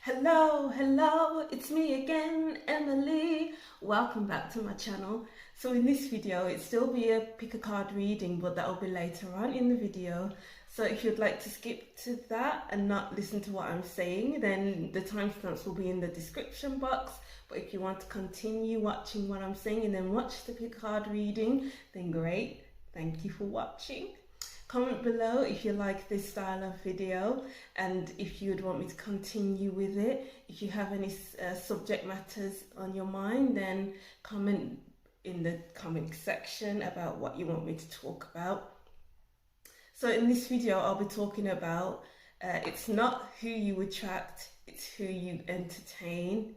Hello, it's me again, Emily. Welcome back to my channel. So in this video, it'll still be a pick a card reading, but that'll be later on in the video. So if you'd like to skip to that and not listen to what I'm saying, then the timestamps will be in the description box. But if you want to continue watching what I'm saying and then watch the pick a card reading, then great. Thank you for watching. Comment below if you like this style of video and if you'd want me to continue with it. If you have any subject matters on your mind, then comment in the comment section about what you want me to talk about. So in this video, I'll be talking about it's not who you attract, it's who you entertain.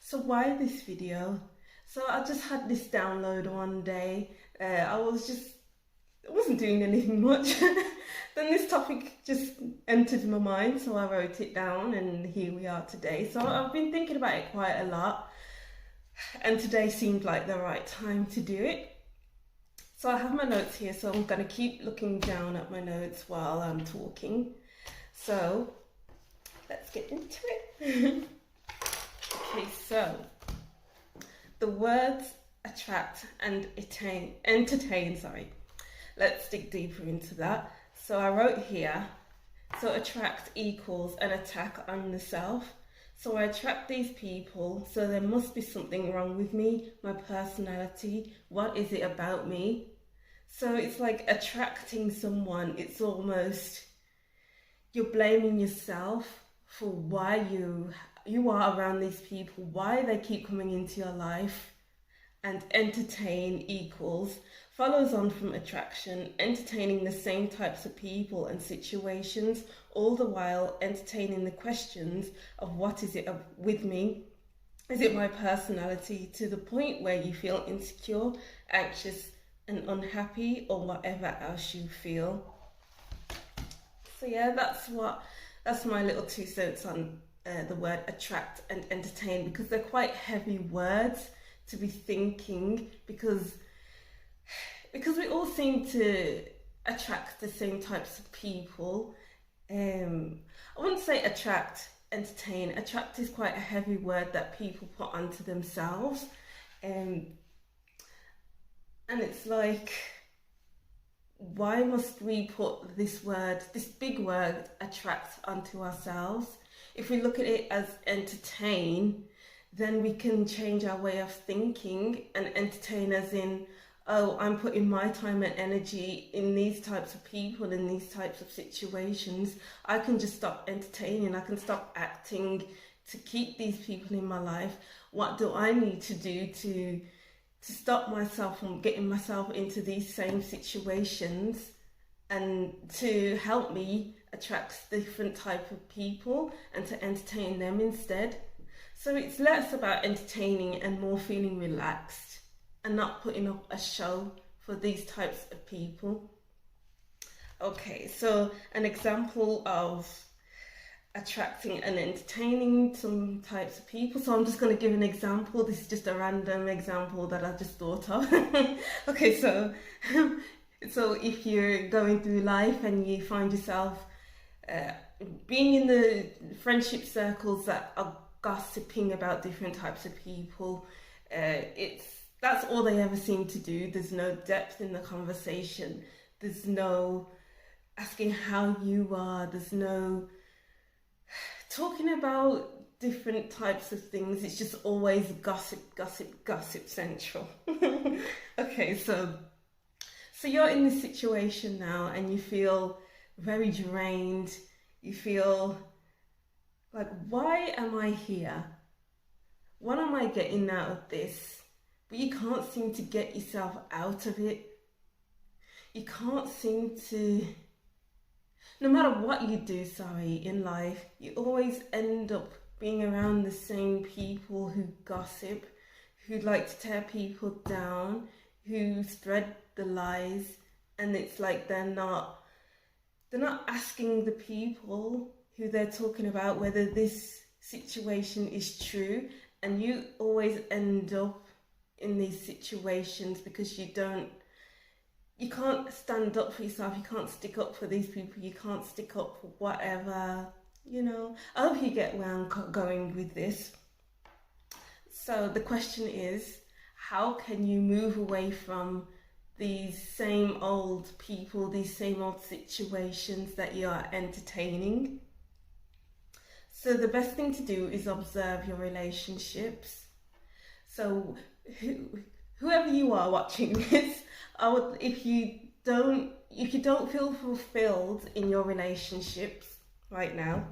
So why this video? So I just had this download one day. I wasn't doing anything much. Then this topic just entered my mind, so I wrote it down and here we are today. So I've been thinking about it quite a lot and today seemed like the right time to do it. So I have my notes here, so I'm going to keep looking down at my notes while I'm talking. So let's get into it. Okay, so the words attract and entertain, sorry. Let's dig deeper into that. So I wrote here, so attract equals an attack on the self. So I attract these people, so there must be something wrong with me, my personality. What is it about me? So it's like attracting someone, it's almost, you're blaming yourself for why you are around these people, why they keep coming into your life. And entertain equals follows on from attraction, entertaining the same types of people and situations, all the while entertaining the questions of what is it with me? Is it my personality, to the point where you feel insecure, anxious and unhappy, or whatever else you feel. So yeah, that's my little 2 cents on the word attract and entertain, because they're quite heavy words to be thinking, because we all seem to attract the same types of people. I wouldn't say attract, entertain. Attract is quite a heavy word that people put onto themselves. And it's like, why must we put this big word attract onto ourselves? If we look at it as entertain, then we can change our way of thinking and entertain as in, oh, I'm putting my time and energy in these types of people, in these types of situations. I can just stop entertaining. I can stop acting to keep these people in my life. What do I need to do to stop myself from getting myself into these same situations and to help me attract different type of people and to entertain them instead? So it's less about entertaining and more feeling relaxed and not putting up a show for these types of people. Okay, so an example of attracting and entertaining some types of people. So I'm just going to give an example. This is just a random example that I just thought of. Okay, so if you're going through life and you find yourself being in the friendship circles that are gossiping about different types of people, that's all they ever seem to do. There's no depth in the conversation. There's no asking how you are. There's no talking about different types of things. It's just always gossip central. Okay, so you're in this situation now and you feel very drained. You feel like, why am I here? What am I getting out of this? But you can't seem to get yourself out of it. You can't seem to, no matter what you do, in life, you always end up being around the same people who gossip, who like to tear people down, who spread the lies, and it's like they're not asking the people who they're talking about whether this situation is true, and you always end up in these situations because you can't stand up for yourself, you can't stick up for these people, you can't stick up for whatever I hope you get where I'm going with this. So the question is, how can you move away from these same old people, these same old situations that you are entertaining? So the best thing to do is observe your relationships. So whoever you are watching this, if you don't feel fulfilled in your relationships right now,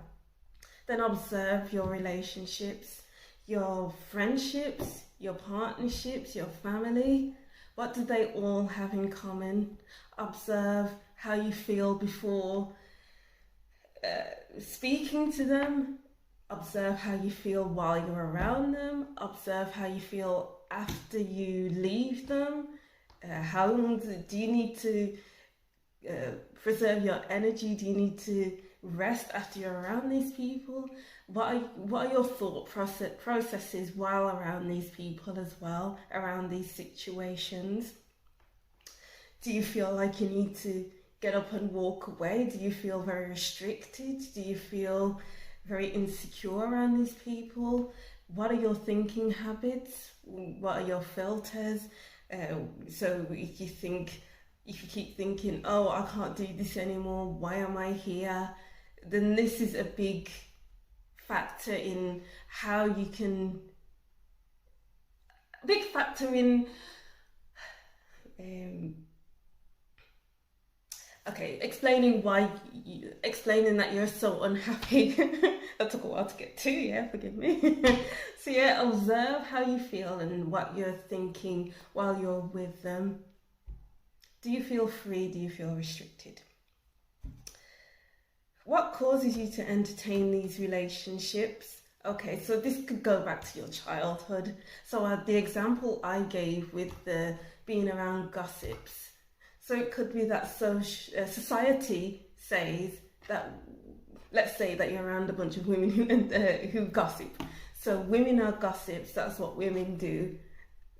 then observe your relationships, your friendships, your partnerships, your family. What do they all have in common? Observe how you feel before speaking to them. Observe how you feel while you're around them. Observe how you feel after you leave them. How long do you need to preserve your energy? Do you need to rest after you're around these people? What are your thought processes while around these people as well, around these situations? Do you feel like you need to get up and walk away? Do you feel very restricted? Do you feel very insecure around these people? What are your thinking habits? What are your filters? So if you keep thinking, oh, I can't do this anymore, why am I here? Then this is a big factor in how you can, big factor in, explaining that you're so unhappy. That took a while to get to, yeah, forgive me. So yeah, observe how you feel and what you're thinking while you're with them. Do you feel free? Do you feel restricted? What causes you to entertain these relationships? Okay, so this could go back to your childhood. So the example I gave with the being around gossips. So it could be that society says that, let's say that you're around a bunch of women who gossip. So women are gossips, that's what women do.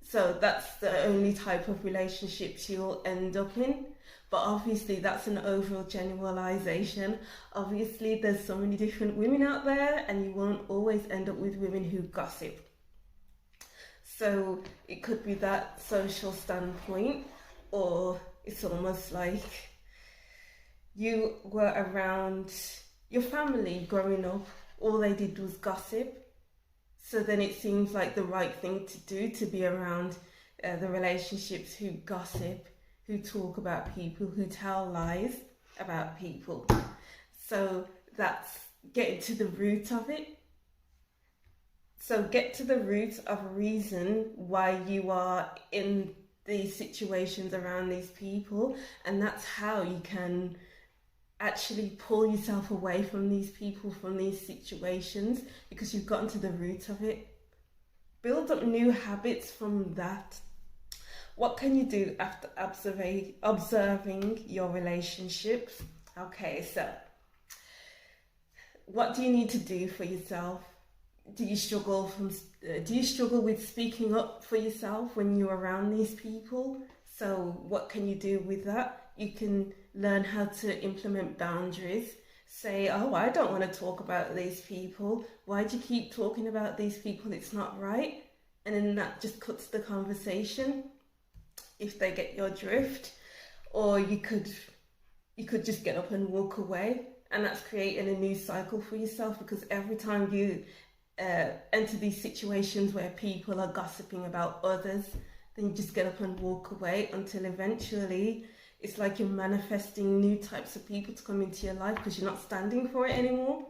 So that's the only type of relationships you'll end up in. But obviously that's an overall generalization. Obviously there's so many different women out there and you won't always end up with women who gossip. So it could be that social standpoint, or it's almost like you were around your family growing up, all they did was gossip. So then it seems like the right thing to do to be around the relationships who gossip, who talk about people, who tell lies about people. So that's getting to the root of it. So get to the root of a reason why you are in these situations around these people, and that's how you can actually pull yourself away from these people, from these situations, because you've gotten to the root of it. Build up new habits from that. What can you do after observing your relationships? Okay, so what do you need to do for yourself? Do you struggle with speaking up for yourself when you're around these people? So what can you do with that? You can learn how to implement boundaries. Say, oh, I don't want to talk about these people. Why do you keep talking about these people? It's not right. And then that just cuts the conversation, if they get your drift. Or you could just get up and walk away, and that's creating a new cycle for yourself, because every time you enter these situations where people are gossiping about others, then you just get up and walk away, until eventually it's like you're manifesting new types of people to come into your life because you're not standing for it anymore.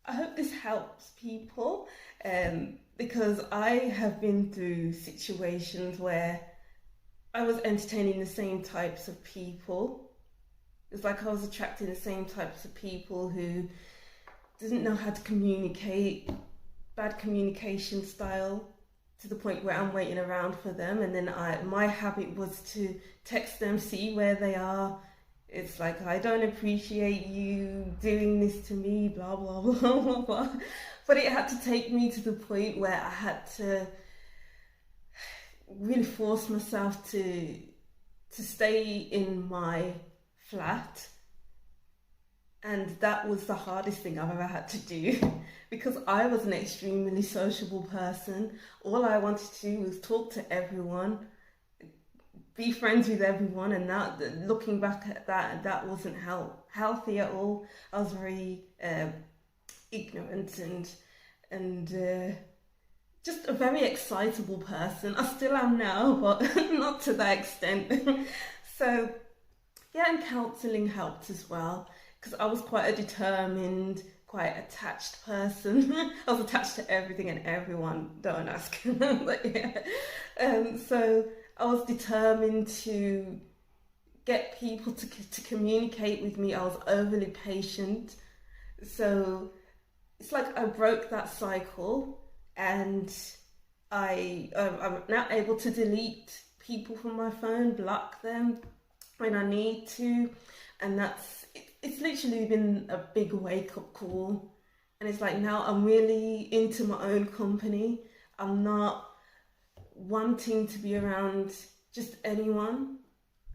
I hope this helps people, because I have been through situations where I was entertaining the same types of people. It's like I was attracting the same types of people who didn't know how to communicate, bad communication style, to the point where I'm waiting around for them, and then my habit was to text them, see where they are. It's like, I don't appreciate you doing this to me, blah, blah, blah, blah, blah. But it had to take me to the point where I had to really force myself to stay in my flat, and that was the hardest thing I've ever had to do because I was an extremely sociable person. All I wanted to do was talk to everyone, be friends with everyone, and that, looking back at that, that wasn't healthy at all. I was very ignorant and just a very excitable person. I still am now, but not to that extent. So yeah, and counselling helped as well because I was quite a determined, quite attached person. I was attached to everything and everyone, don't ask. But yeah, so I was determined to get people to communicate with me. I was overly patient, so it's like I broke that cycle, and I'm now able to delete people from my phone, block them when I need to, and it's literally been a big wake-up call. And it's like now I'm really into my own company. I'm not wanting to be around just anyone.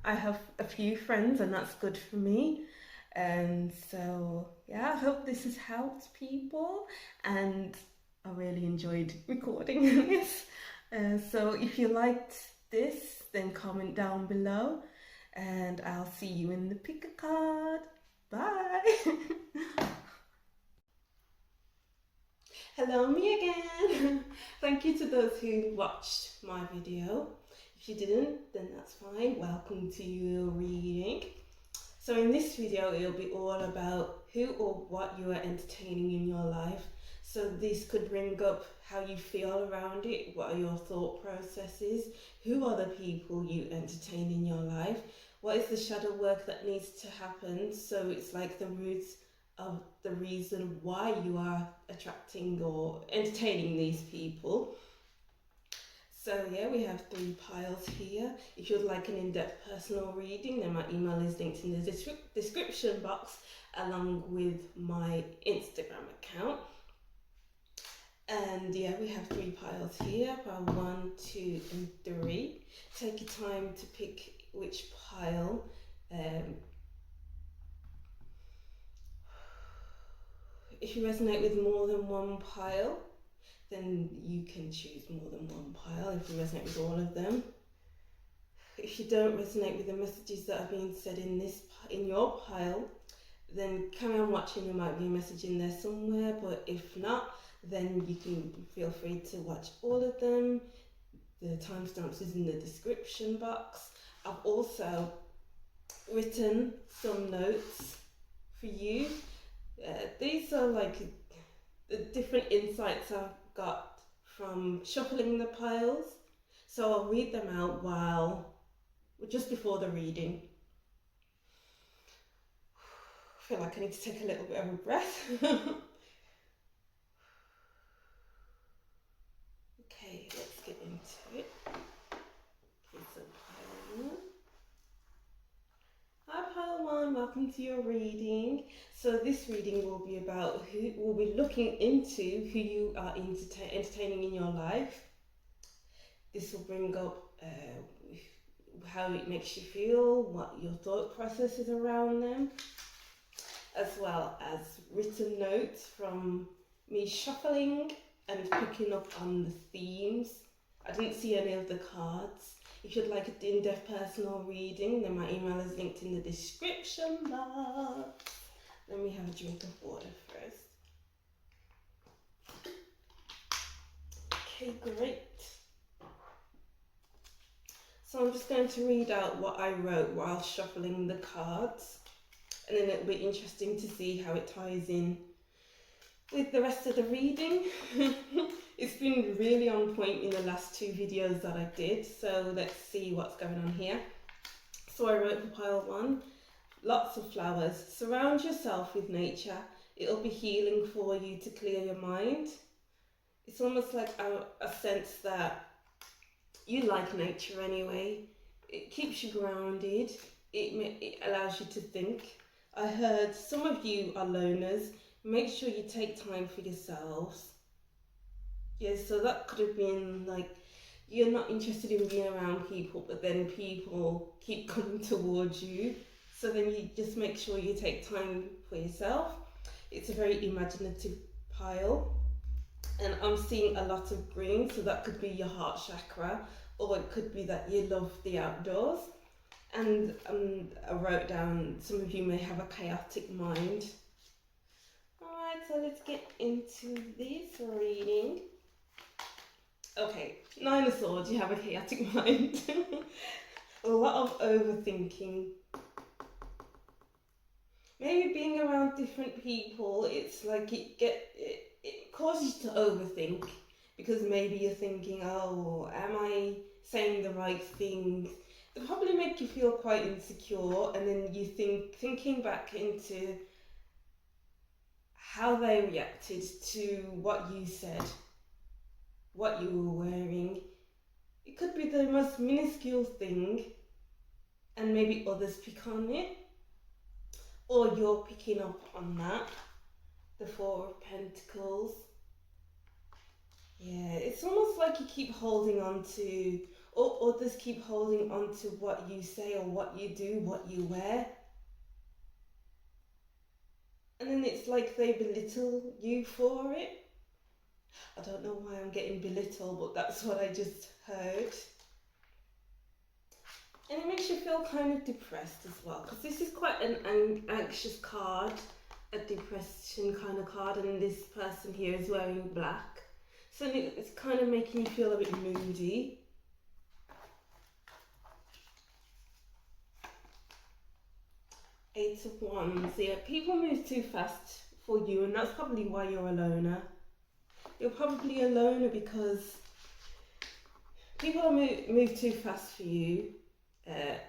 I have a few friends, and that's good for me. And so yeah, I hope this has helped people, and I really enjoyed recording this. So if you liked this, then comment down below, and I'll see you in the pick a card. Bye. Hello, me again. Thank you to those who watched my video. If you didn't, then that's fine. Welcome to your reading. So in this video, it'll be all about who or what you are entertaining in your life. So this could bring up how you feel around it, what are your thought processes, who are the people you entertain in your life, what is the shadow work that needs to happen, so it's like the roots of the reason why you are attracting or entertaining these people. So yeah, we have 3 piles here. If you'd like an in-depth personal reading, then my email is linked in the description box, along with my Instagram account. And yeah, we have 3 piles here, pile 1, 2 and 3. Take your time to pick which pile. If you resonate with more than one pile, then you can choose more than one pile if you resonate with all of them. If you don't resonate with the messages that are being said in your pile, then carry on watching. There might be a message in there somewhere, but if not, then you can feel free to watch all of them. The timestamps is in the description box. I've also written some notes for you. These are like the different insights I've got from shuffling the piles. So I'll read them out just before the reading. I feel like I need to take a little bit of a breath. Okay, let's get into it. Okay, so pile 1. Hi pile 1, welcome to your reading. So this reading will be about we'll be looking into who you are entertaining in your life. This will bring up how it makes you feel, what your thought process is around them, as well as written notes from me shuffling and picking up on the themes. I didn't see any of the cards. If you'd like an in-depth personal reading, then my email is linked in the description box. Let me have a drink of water first. Okay, great. So I'm just going to read out what I wrote while shuffling the cards, and then it'll be interesting to see how it ties in with the rest of the reading. It's been really on point in the last 2 videos that I did, so let's see what's going on here. So I wrote for pile 1, lots of flowers. Surround yourself with nature. It'll be healing for you to clear your mind. It's almost like a sense that you like nature anyway. It keeps you grounded. It allows you to think. I heard some of you are loners. Make sure you take time for yourselves. Yeah, so that could have been like, you're not interested in being around people, but then people keep coming towards you. So then you just make sure you take time for yourself. It's a very imaginative pile. And I'm seeing a lot of green, so that could be your heart chakra, or it could be that you love the outdoors. And I wrote down, some of you may have a chaotic mind. Alright, so let's get into this reading. Okay, Nine of Swords, you have a chaotic mind. A lot of overthinking. Maybe being around different people, it's like it causes you to overthink, because maybe you're thinking, oh, am I saying the right thing? It probably make you feel quite insecure, and then you thinking back into how they reacted to what you said, what you were wearing. It could be the most minuscule thing, and maybe others pick on it, or you're picking up on that. The Four of Pentacles. Yeah, it's almost like you keep holding on to, or others keep holding on to what you say or what you do, what you wear. And then it's like they belittle you for it. I don't know why I'm getting belittled, but that's what I just heard. And it makes you feel kind of depressed as well, because this is quite an anxious card, a depression kind of card, and this person here is wearing black. So it's kind of making you feel a bit moody. Eight of Wands. Yeah, people move too fast for you, and that's probably why you're a loner. You're probably a loner because people move too fast for you,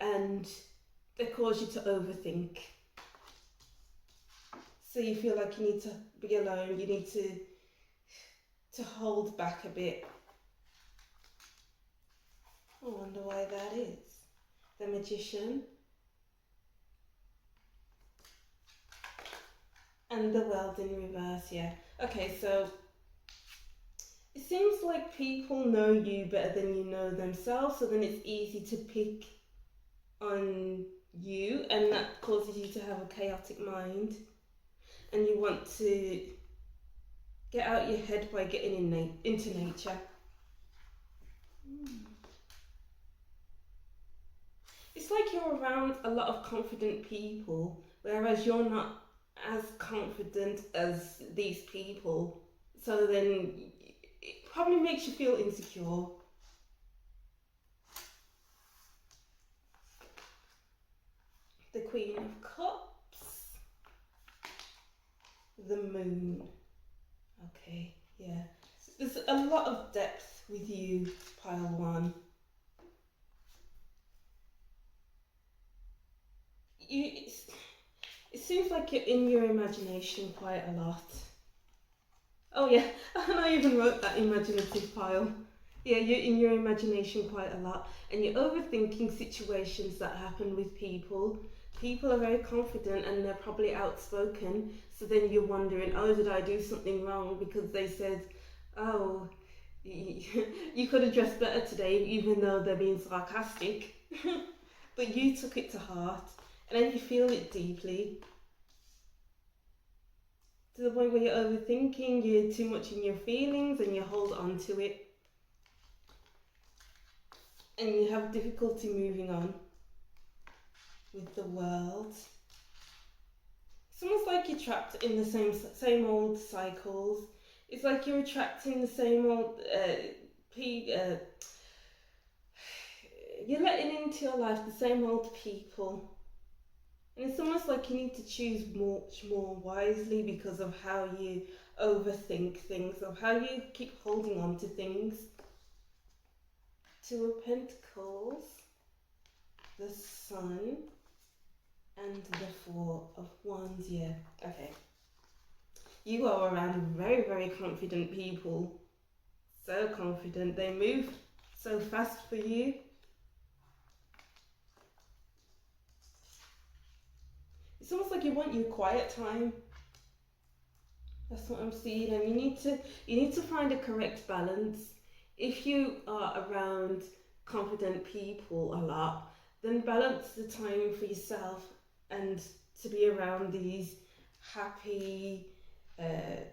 and they cause you to overthink. So you feel like you need to be alone, you need to hold back a bit. I wonder why that is. The Magician. And the World in reverse, yeah. Okay, so it seems like people know you better than you know themselves, so then it's easy to pick on you, and that causes you to have a chaotic mind. And you want to get out your head by getting into nature. It's like you're around a lot of confident people, whereas you're not as confident as these people. So then it probably makes you feel insecure. The Queen of Cups. The Moon. Okay, yeah. There's a lot of depth with you, pile one. It seems like you're in your imagination quite a lot. Oh yeah, and I even wrote that imaginative pile. Yeah, you're in your imagination quite a lot, and you're overthinking situations that happen with people. People are very confident and they're probably outspoken, so then you're wondering, oh, did I do something wrong because they said, oh, you could have dressed better today, even though they're being sarcastic. But you took it to heart, and then you feel it deeply. To the point where you're overthinking, you're too much in your feelings and you hold on to it. And you have difficulty moving on with the world. It's almost like you're trapped in the same old cycles. It's like you're attracting the same old you're letting into your life the same old people. And it's almost like you need to choose much more wisely because of how you overthink things, of how you keep holding on to things. Two of Pentacles, the Sun, and the Four of Wands. Yeah, okay. You are around very, very confident people. So confident. They move so fast for you. It's almost like you want your quiet time. That's what I'm seeing, and you need to find a correct balance. If you are around confident people a lot, then balance the time for yourself and to be around these happy,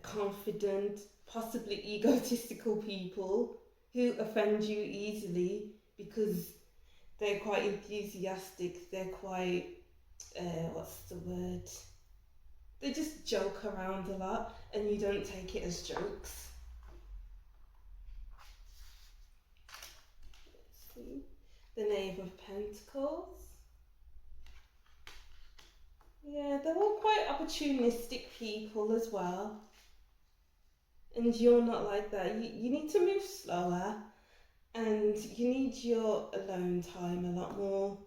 confident, possibly egotistical people who offend you easily because they're quite enthusiastic, they're quite, what's the word? They just joke around a lot and you don't take it as jokes. Let's see. The Knave of Pentacles. Yeah, they're all quite opportunistic people as well. And you're not like that. You need to move slower and you need your alone time a lot more.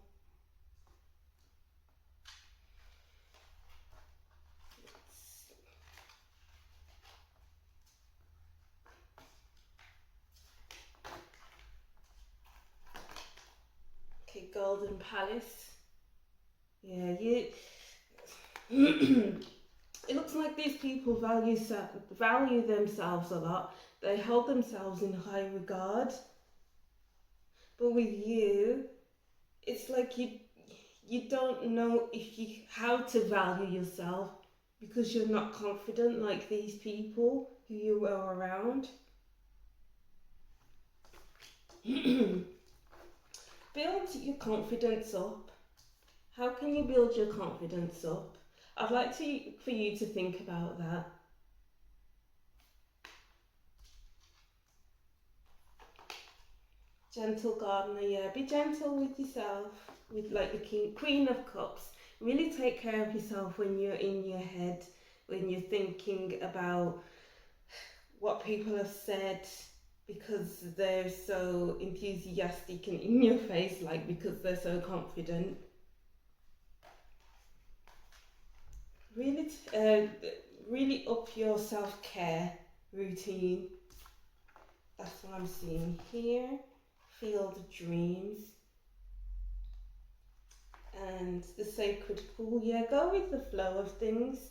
Okay, Golden Palace. Yeah, you. It looks like these people value themselves a lot. They hold themselves in high regard. But with you, it's like you don't know how to value yourself because you're not confident like these people who you are around. Build your confidence up. How can you build your confidence up? I'd like for you to think about that. Gentle gardener, yeah. Be gentle with yourself, with like the Queen of Cups. Really take care of yourself when you're in your head, when you're thinking about what people have said because they're so enthusiastic and in your face, like because they're so confident. Really, really up your self-care routine. That's what I'm seeing here. Field of Dreams. And the Sacred Pool. Yeah, go with the flow of things.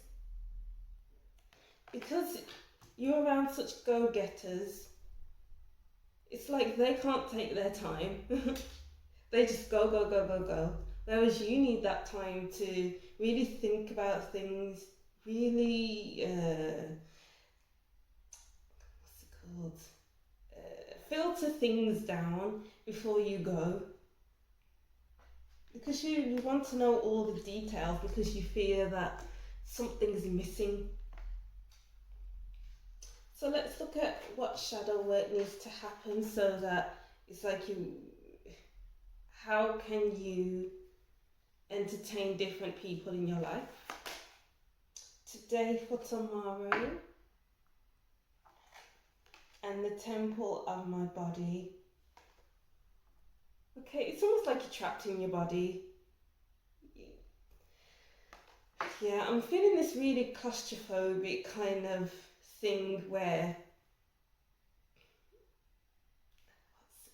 Because you're around such go-getters, it's like they can't take their time. They just go, go, go, go, go. Whereas you need that time to really think about things, really, what's it called? Filter things down before you go. Because you want to know all the details because you fear that something's missing. So let's look at what shadow work needs to happen so that it's like how can you entertain different people in your life? Today for tomorrow. And the temple of my body. Okay, it's almost like you're trapped in your body. Yeah, I'm feeling this really claustrophobic kind of thing where, what's it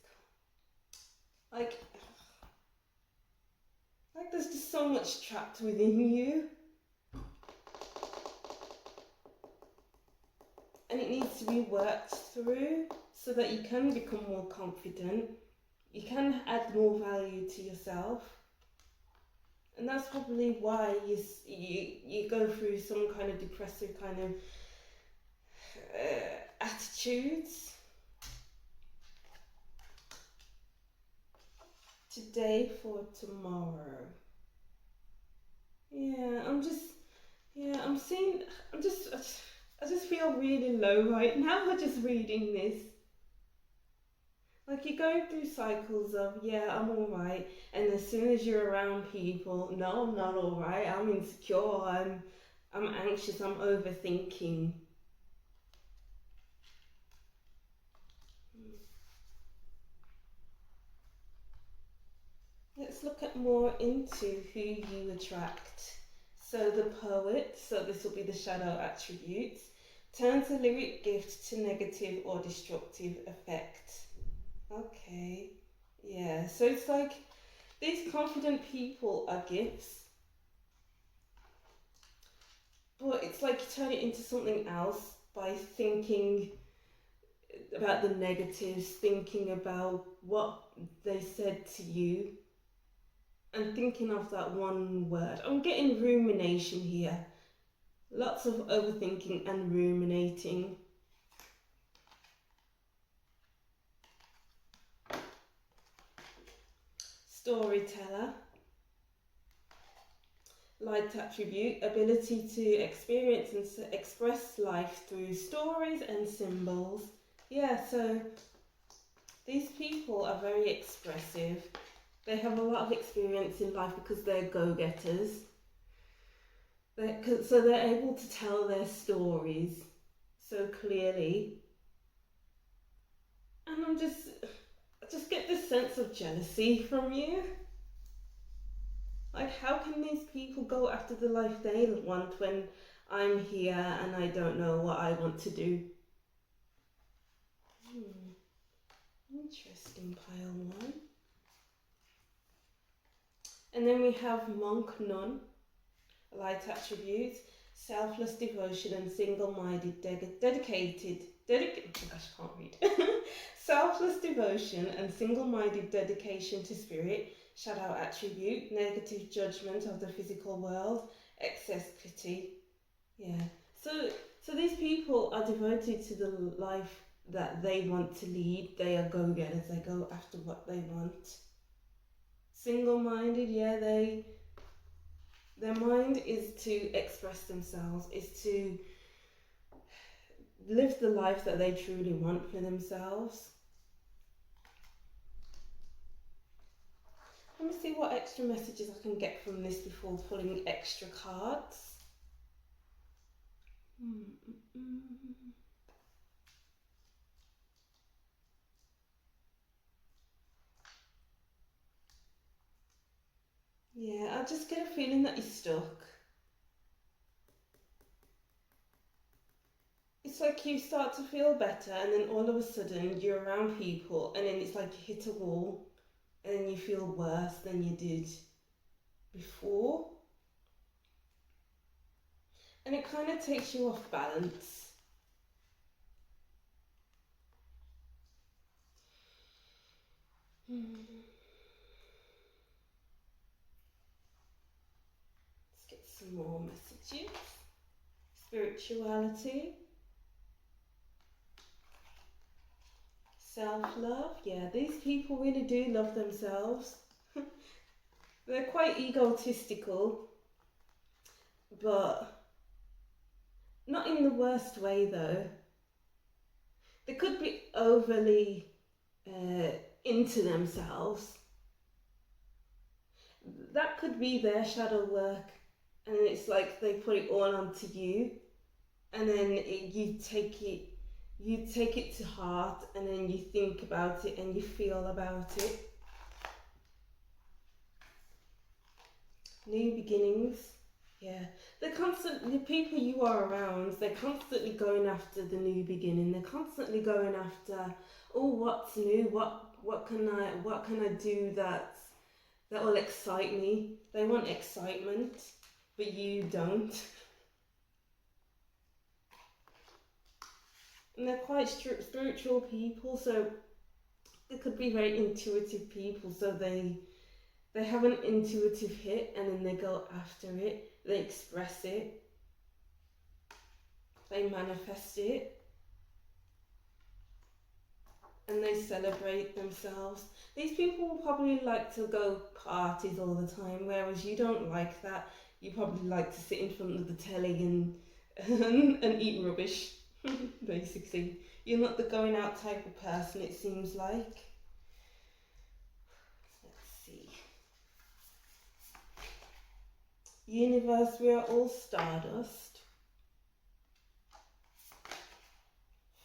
called? Like there's just so much trapped within you. And it needs to be worked through so that you can become more confident. You can add more value to yourself. And that's probably why you go through some kind of depressive kind of attitudes. Today for tomorrow. Yeah, I just feel really low right now just reading this. Like you're going through cycles of, yeah, I'm alright, and as soon as you're around people, no, I'm not alright, I'm insecure, I'm anxious, I'm overthinking. Let's look at more into who you attract. So the poet, so this will be the shadow attributes, turns a lyric gift to negative or destructive effect. Okay, yeah, so it's like these confident people are gifts, but it's like you turn it into something else by thinking about the negatives, thinking about what they said to you. and thinking of that one word. I'm getting rumination here. Lots of overthinking and ruminating. Storyteller. Light attribute, ability to experience and express life through stories and symbols. Yeah, so these people are very expressive. They have a lot of experience in life because they're go-getters. So they're able to tell their stories so clearly. And I just get this sense of jealousy from you. Like, how can these people go after the life they want when I'm here and I don't know what I want to do? Interesting, pile one. And then we have monk nun, light attributes, selfless devotion and single-minded, dedicated, gosh, I can't read. Selfless devotion and single-minded dedication to spirit, shadow attribute, negative judgment of the physical world, excess pity. Yeah. So these people are devoted to the life that they want to lead. They are go-getters. They go after what they want. Single-minded, yeah, their mind is to express themselves, is to live the life that they truly want for themselves. Let me see what extra messages I can get from this before pulling extra cards. Yeah, I just get a feeling that you're stuck. It's like you start to feel better and then all of a sudden you're around people and then it's like you hit a wall and then you feel worse than you did before. And it kind of takes you off balance. Let's get some more messages. Spirituality. Self-love. Yeah, these people really do love themselves. They're quite egotistical, but not in the worst way though. They could be overly into themselves. That could be their shadow work, and it's like they put it all onto you, and then you take it to heart, and then you think about it and you feel about it. New beginnings. Yeah, the people you are around, they're constantly going after the new beginning. They're constantly going after, oh, what's new? What can I do that will excite me? They want excitement, but you don't. And they're quite spiritual people, so they could be very intuitive people. So they have an intuitive hit and then they go after it. They express it. They manifest it. And they celebrate themselves. These people will probably like to go parties all the time, whereas you don't like that. You probably like to sit in front of the telly and eat rubbish, basically. You're not the going out type of person, it seems like. Let's see. Universe, we are all stardust.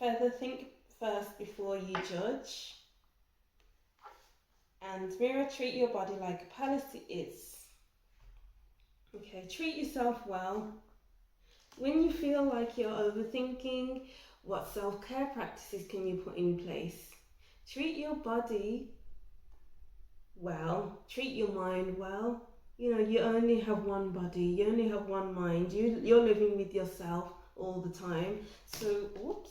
Further, think first before you judge. And mirror, treat your body like a palace it is. Okay, treat yourself well. When you feel like you're overthinking, what self-care practices can you put in place? Treat your body well. Treat your mind well. You know, you only have one body. You only have one mind. You're living with yourself all the time. So, whoops.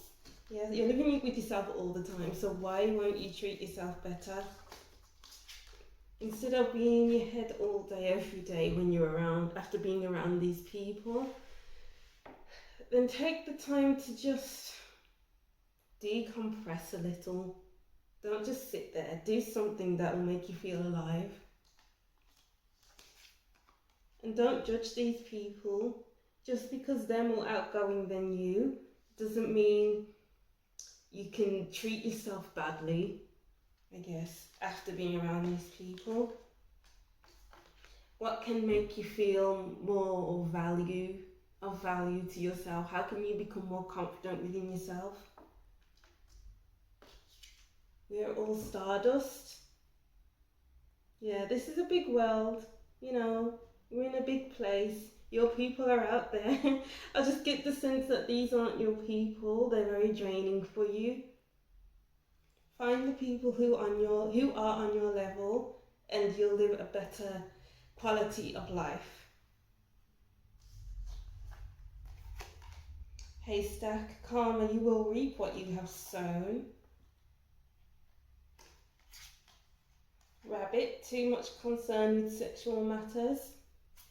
Yeah, you're living with yourself all the time. So why won't you treat yourself better? Instead of being in your head all day, every day when you're around, after being around these people, then take the time to just decompress a little. Don't just sit there. Do something that will make you feel alive. And don't judge these people. Just because they're more outgoing than you doesn't mean you can treat yourself badly, I guess, after being around these people. What can make you feel more of value to yourself? How can you become more confident within yourself? We're all stardust. Yeah, this is a big world, you know, we're in a big place. Your people are out there. I just get the sense that these aren't your people. They're very draining for you. Find the people who are on your level, and you'll live a better quality of life. Haystack, karma, you will reap what you have sown. Rabbit, too much concern with sexual matters.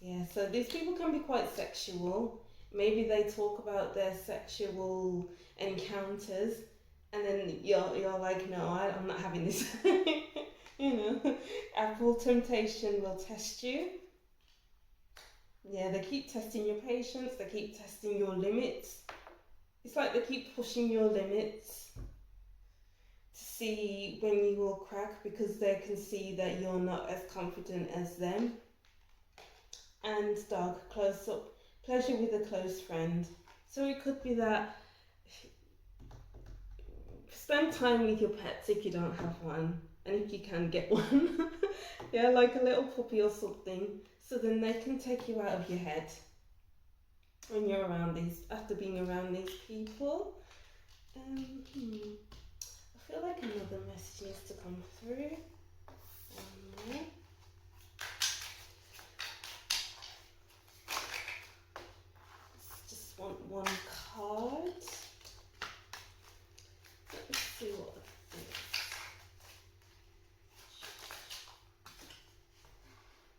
Yeah, so these people can be quite sexual. Maybe they talk about their sexual encounters, and then you're like, no, I'm not having this. You know, Apple temptation will test you. Yeah, they keep testing your patience. They keep testing your limits. It's like they keep pushing your limits to see when you will crack, because they can see that you're not as confident as them. And dog, close up, pleasure with a close friend. So it could be that spend time with your pets if you don't have one, and if you can get one. Yeah, like a little puppy or something, so then they can take you out of your head when you're around these, after being around these people. I feel like another message needs to come through. Just want one card. Let's see what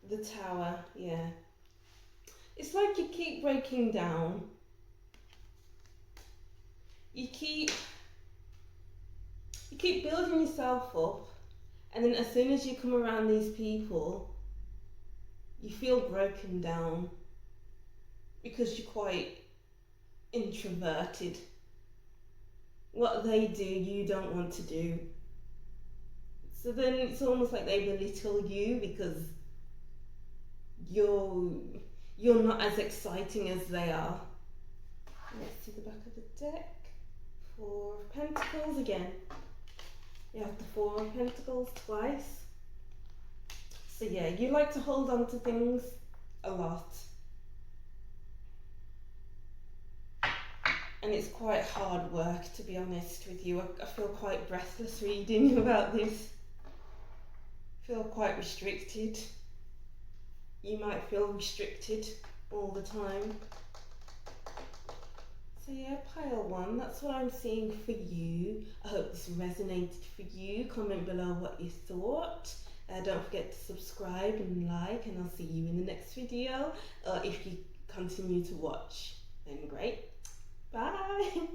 it is. The Tower, yeah. It's like you keep breaking down. You keep building yourself up, and then as soon as you come around these people, you feel broken down because you're quite introverted. What they do, you don't want to do. So then it's almost like they belittle you because you're not as exciting as they are. Let's see the back of the deck. Four of Pentacles again. You have the Four of Pentacles twice. So yeah, you like to hold on to things a lot. And it's quite hard work, to be honest with you. I feel quite breathless reading about this. I feel quite restricted. You might feel restricted all the time. So yeah, pile one, that's what I'm seeing for you. I hope this resonated for you. Comment below what you thought. Don't forget to subscribe and like, and I'll see you in the next video. If you continue to watch, then great. Bye.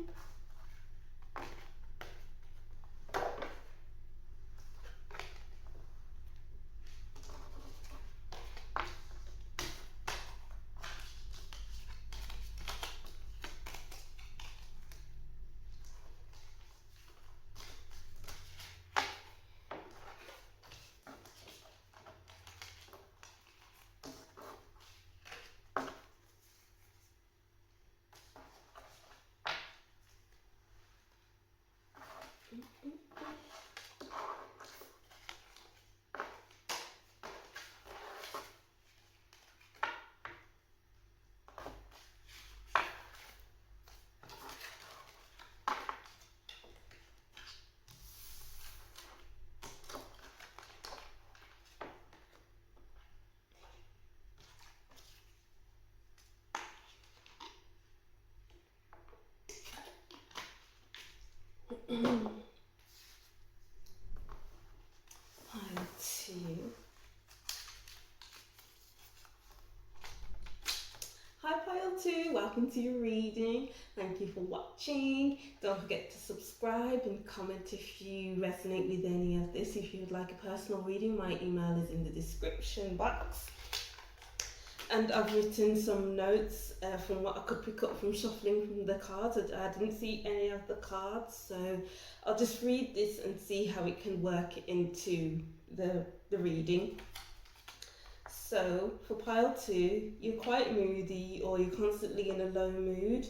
Pile two. into your reading. Thank you for watching. Don't forget to subscribe and comment if you resonate with any of this. If you would like a personal reading, my email is in the description box. And I've written some notes from what I could pick up from shuffling from the cards. I didn't see any of the cards, so I'll just read this and see how it can work into the reading. So for pile 2, you're quite moody or you're constantly in a low mood.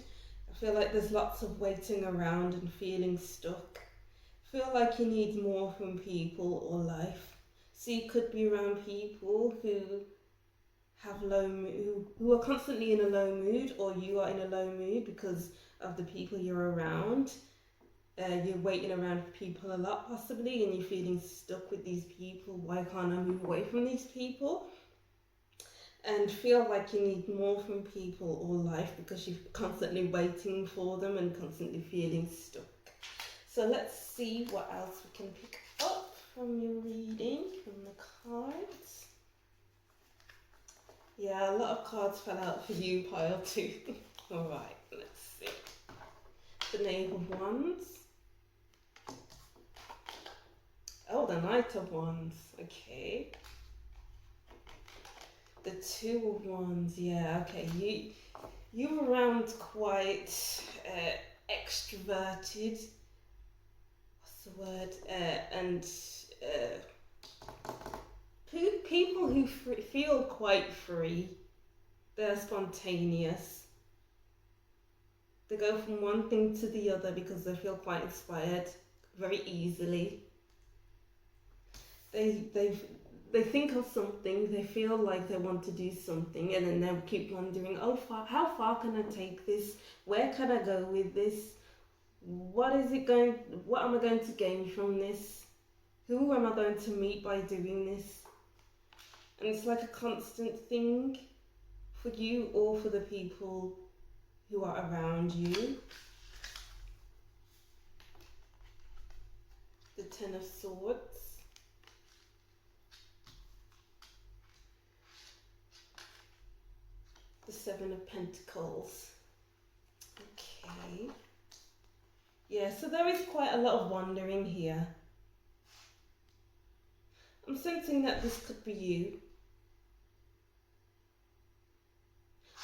I feel like there's lots of waiting around and feeling stuck. I feel like you need more from people or life. So you could be around people who have who are constantly in a low mood, or you are in a low mood because of the people you're around. You're waiting around for people a lot possibly, and you're feeling stuck with these people. Why can't I move away from these people? And feel like you need more from people or life because you're constantly waiting for them and constantly feeling stuck. So let's see what else we can pick up from your reading, from the cards. Yeah, a lot of cards fell out for you, pile 2. Alright, let's see. The Knave of Wands. Oh, the Knight of Wands. Okay. The Two of Wands. Yeah, okay. You're around quite extroverted. What's the word? And people who feel quite free. They're spontaneous. They go from one thing to the other because they feel quite inspired very easily. They think of something, they feel like they want to do something, and then they'll keep wondering, how far can I take this? Where can I go with this? What am I going to gain from this? Who am I going to meet by doing this? And it's like a constant thing for you or for the people who are around you. The Ten of Swords. The Seven of Pentacles. Okay. Yeah, so there is quite a lot of wandering here. I'm sensing that this could be you.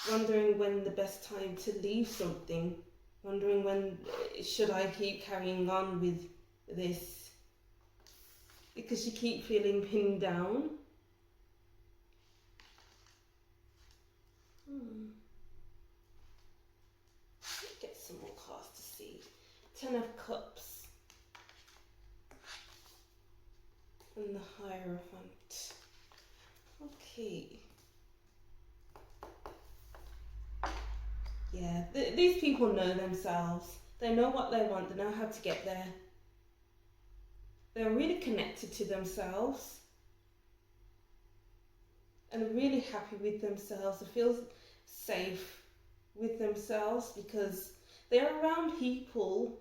Wondering when the best time to leave something. Wondering when should I keep carrying on with this. Because you keep feeling pinned down. Get some more cards to see. Ten of Cups. And the Hierophant. Okay. Yeah, these people know themselves. They know what they want. They know how to get there. They're really connected to themselves. And are really happy with themselves. They feel safe with themselves because they're around people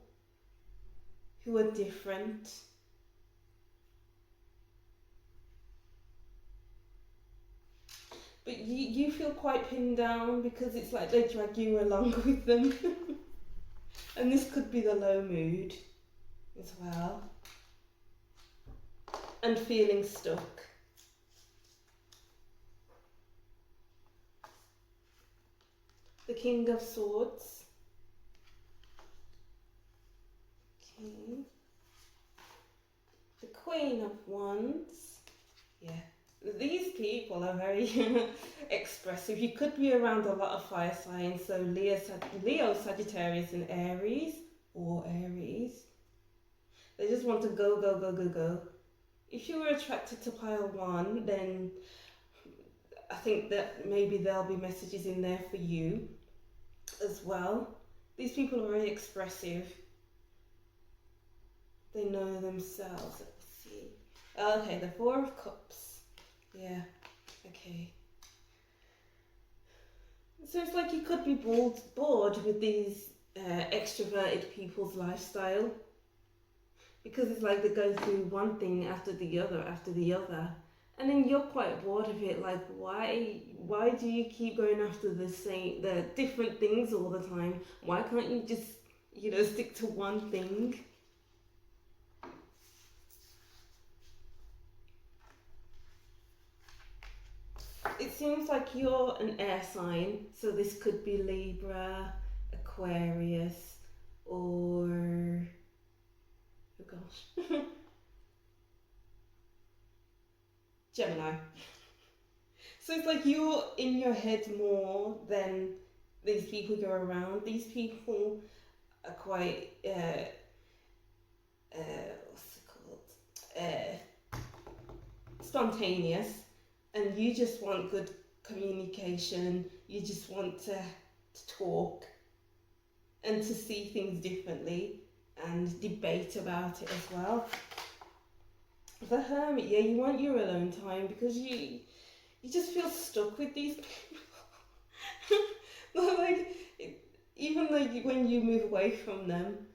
who are different. But you feel quite pinned down because it's like they drag you along with them. And this could be the low mood as well. And feeling stuck. The King of Swords. Okay. The Queen of Wands. Yeah. These people are very expressive. You could be around a lot of fire signs, so Leo, Sagittarius and Aries, or Aries. They just want to go, go, go, go, go. If you were attracted to pile 1, then I think that maybe there'll be messages in there for you as well. These people are very expressive. They know themselves. Let's see. Okay, the Four of Cups. Yeah, okay. So it's like you could be bored with these extroverted people's lifestyle. Because it's like they go through one thing after the other, And then you're quite bored of it. Like, why do you keep going after the different things all the time? Why can't you just, stick to one thing? It seems like you're an air sign, so this could be Libra, Aquarius, or oh gosh, Gemini. So it's like you're in your head more than these people you're around. These people are quite what's it called? Spontaneous, and you just want good communication. You just want to talk and to see things differently and debate about it as well. The Hermit, yeah, you want your alone time because you just feel stuck with these people. Like, even though when you move away from them,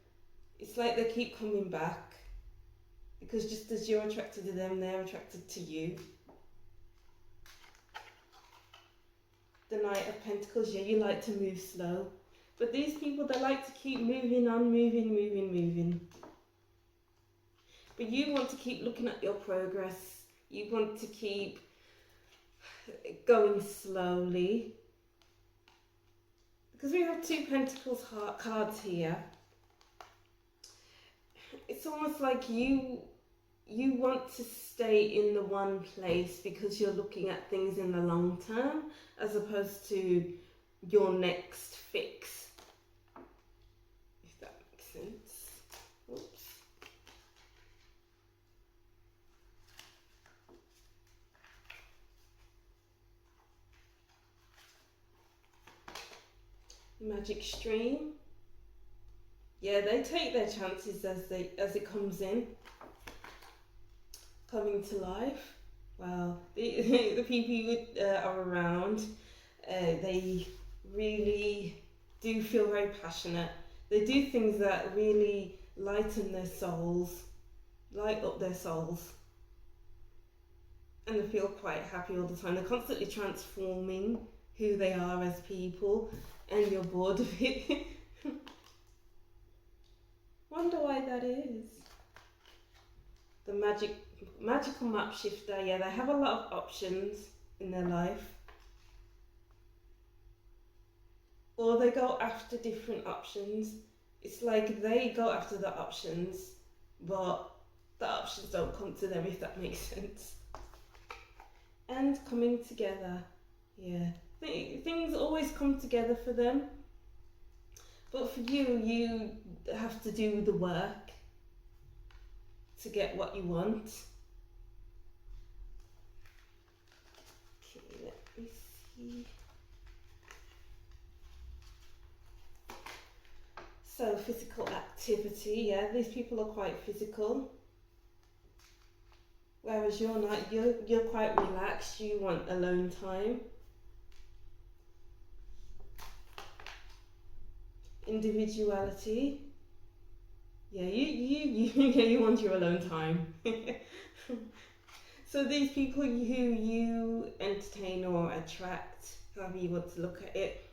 it's like they keep coming back, because just as you're attracted to them, they're attracted to you. The Knight of Pentacles, yeah, you like to move slow. But these people, they like to keep moving on, moving. But you want to keep looking at your progress. You want to keep going slowly. Because we have two Pentacles cards here. It's almost like you want to stay in the one place because you're looking at things in the long term, as opposed to your next fix, if that makes sense. Oops. Magic stream. Yeah, they take their chances as it comes in, coming to life. Well, the people you are around, they really do feel very passionate. They do things that really lighten their souls, light up their souls, and they feel quite happy all the time. They're constantly transforming who they are as people, and you're bored of it. Wonder why that is. The magical map shifter, yeah, they have a lot of options in their life. Or they go after different options. It's like they go after the options, but the options don't come to them, if that makes sense. And coming together, yeah. Things always come together for them. But for you have to do the work to get what you want. Okay, let me see. So physical activity, yeah, these people are quite physical. Whereas you're not, you're quite relaxed, you want alone time. Individuality. Yeah, you want your alone time. So these people who you entertain or attract, however you want to look at it,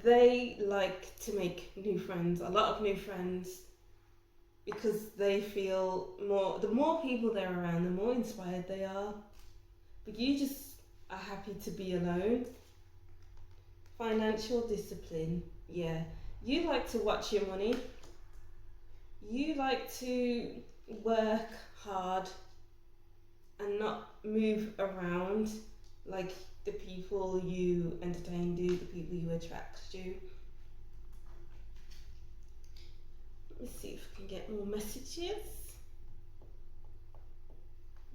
they like to make new friends, a lot of new friends, because they feel the more people they're around, the more inspired they are. But you just are happy to be alone. Financial discipline, yeah. You like to watch your money. You like to work hard and not move around like the people you entertain do, the people you attract do. Let me see if I can get more messages.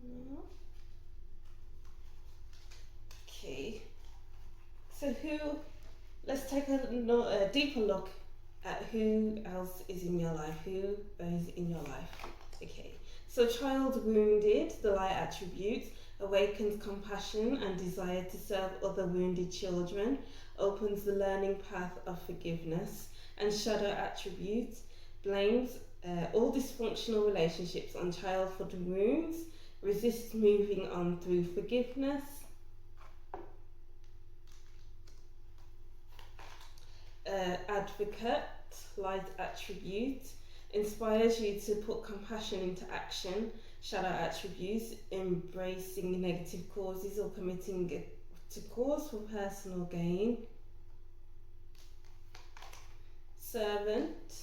No. Okay. So let's take a deeper look at who else is in your life. Who is in your life? Okay. So child wounded, the light attribute, awakens compassion and desire to serve other wounded children, opens the learning path of forgiveness, and shadow attribute, blames all dysfunctional relationships on childhood wounds, Resist moving on through forgiveness. Advocate, light attribute, inspires you to put compassion into action. Shadow attributes, embracing negative causes or committing to cause for personal gain. Servant,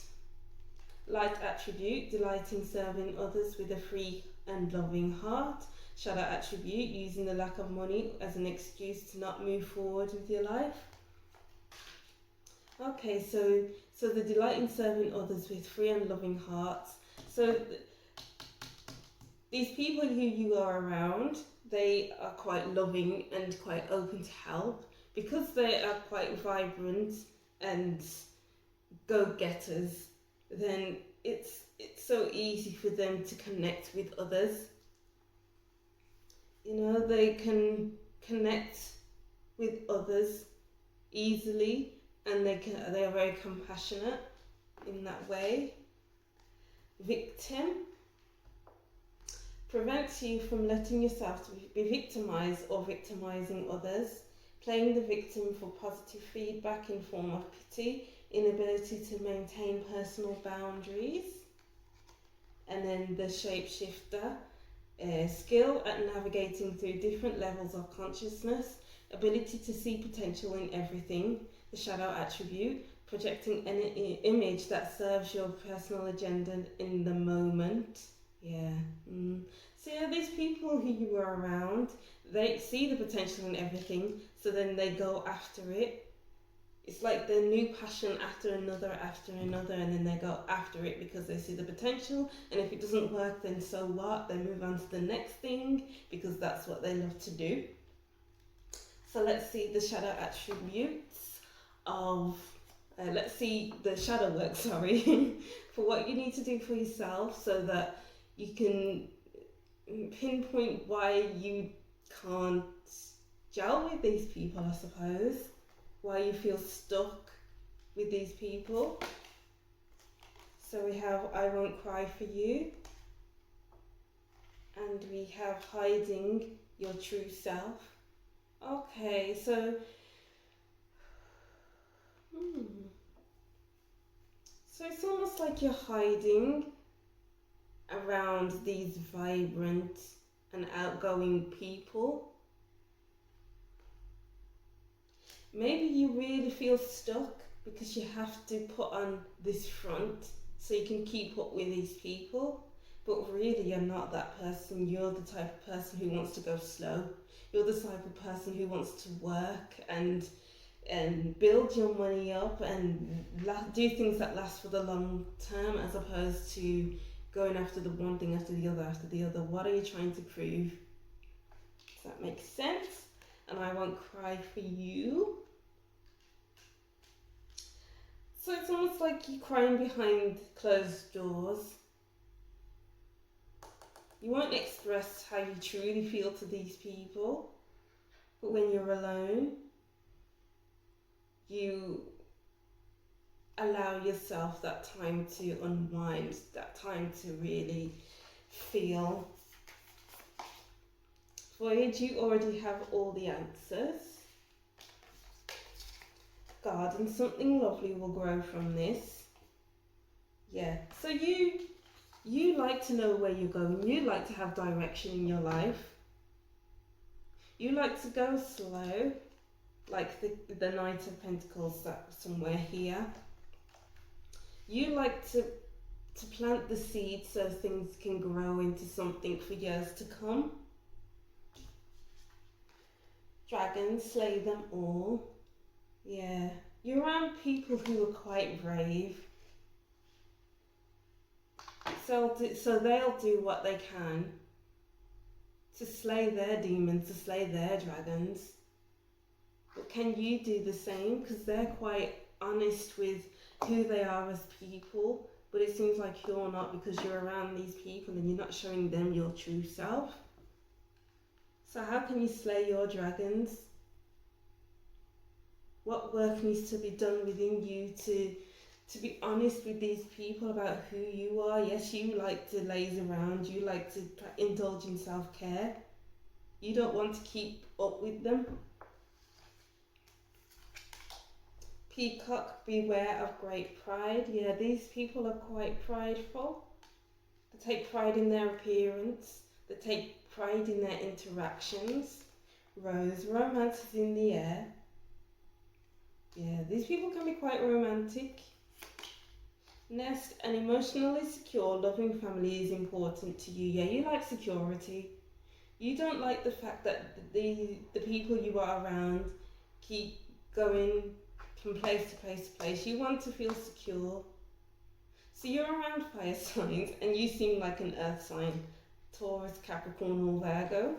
light attribute, delighting serving others with a free and loving heart. Shadow attribute, using the lack of money as an excuse to not move forward with your life. Okay, so the delight in serving others with free and loving hearts. So these people who you are around, they are quite loving and quite open to help because they are quite vibrant and go-getters. Then it's so easy for them to connect with others. You know, they can connect with others easily, and they are very compassionate in that way. Victim prevents you from letting yourself be victimized or victimizing others. Playing the victim for positive feedback in form of pity, inability to maintain personal boundaries. And then the shapeshifter, skill at navigating through different levels of consciousness, ability to see potential in everything. The shadow attribute, projecting an image that serves your personal agenda in the moment. Yeah. So yeah, these people who you are around, they see the potential in everything, so then they go after it. It's like the new passion after another, and then they go after it because they see the potential, and if it doesn't work, then so what? They move on to the next thing because that's what they love to do. So let's see the shadow attributes of, let's see the shadow work, for what you need to do for yourself so that you can pinpoint why you can't gel with these people, I suppose. Why you feel stuck with these people. So we have I won't cry for you. And we have hiding your true self. Okay, so so it's almost like you're hiding around these vibrant and outgoing people. Maybe you really feel stuck because you have to put on this front so you can keep up with these people, but really you're not that person. You're the type of person who wants to go slow. You're the type of person who wants to work and build your money up and do things that last for the long term, as opposed to going after the one thing after the other. What are you trying to prove? Does that make sense? And I won't cry for you. So it's almost like you're crying behind closed doors. You won't express how you truly feel to these people, but when you're alone, you allow yourself that time to unwind, that time to really feel. Voyage, you already have all the answers. Garden, something lovely will grow from this. Yeah, so you like to know where you're going. You like to have direction in your life. You like to go slow, like the Knight of Pentacles, that's somewhere here. You like to plant the seed so things can grow into something for years to come. Dragons, slay them all. Yeah, you're around people who are quite brave. So they'll do what they can to slay their demons, to slay their dragons. But can you do the same? Because they're quite honest with who they are as people, but it seems like you're not, because you're around these people and you're not showing them your true self. So how can you slay your dragons? What work needs to be done within you to be honest with these people about who you are. Yes, you like to laze around, you like to indulge in self-care. You don't want to keep up with them. Peacock, beware of great pride. Yeah, these people are quite prideful. They take pride in their appearance. They take pride in their interactions. Rose, romance is in the air. Yeah, these people can be quite romantic. Nest, an emotionally secure, loving family is important to you. Yeah, you like security. You don't like the fact that the people you are around keep going from place to place to place. You want to feel secure. So you're around fire signs and you seem like an earth sign. Taurus, Capricorn or Virgo.